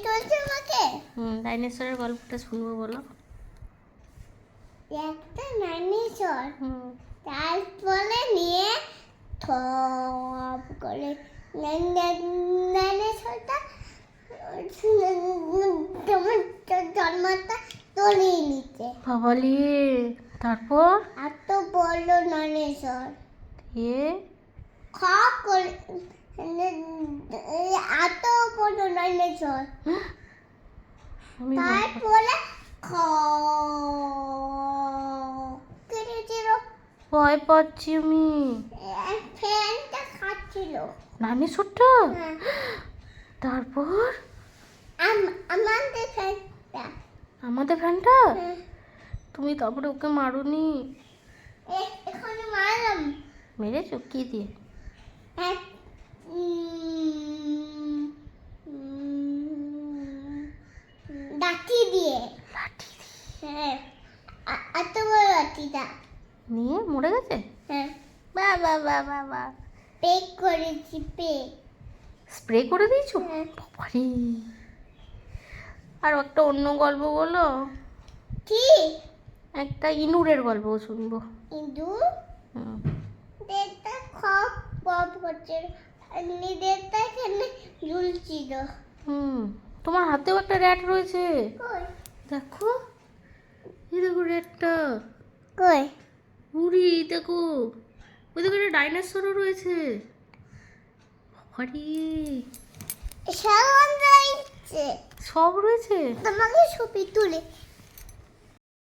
চলছে আমাকে ডাইনোসরের গল্পটা শুনবো বলো। একটা ডাইনোসর তারপরে নিয়ে থপ করে ডাইনোসরটা তোমার জন্মটা তলিয়ে নিতে। বাবালি, তারপর এত বড় ডাইনোসর এ খপ করে এত বড় ডাইনোসর তারপরে কেটেছিল। ভয় পাচ্ছি আমি। ফ্যানটা খাচ্ছিল ডাইনোসরটা। হ্যাঁ। তারপর আমাদের ফ্যানটা আমাদের ফ্যানটা। হ্যাঁ। তুমি তারপরে ওকে মারোনি? এখানে মারলাম। মেরেছো কি দিয়ে? এক লাঠি দিয়ে। লাঠি দিয়ে হ্যাঁ, এত বড় লাঠিটা নিয়ে মরে গেছে। হ্যাঁ, বা বা বা বা বা পেক করেছি পেক। স্প্রে করে দিয়েছো? হ্যাঁ। বাবারে। আর একটা অন্য গল্প বলো। কি? একটা ইঁদুরের গল্প শুনবো। ইঁদুর হুম। দেড়টা খপ খপ করছে, দেড়টা এখানে ঝুলছিল। তোমার হাতেও একটা র্যাট রয়েছে। কই দেখো, এই দেখো র্যাটটা। কই? উড়ি দেখো, ওই দেখো একটা ডাইনোসরও রয়েছে। বাবারে, সাবান রয়েছে। সব রয়েছে। তোমাকে ছবি তুলে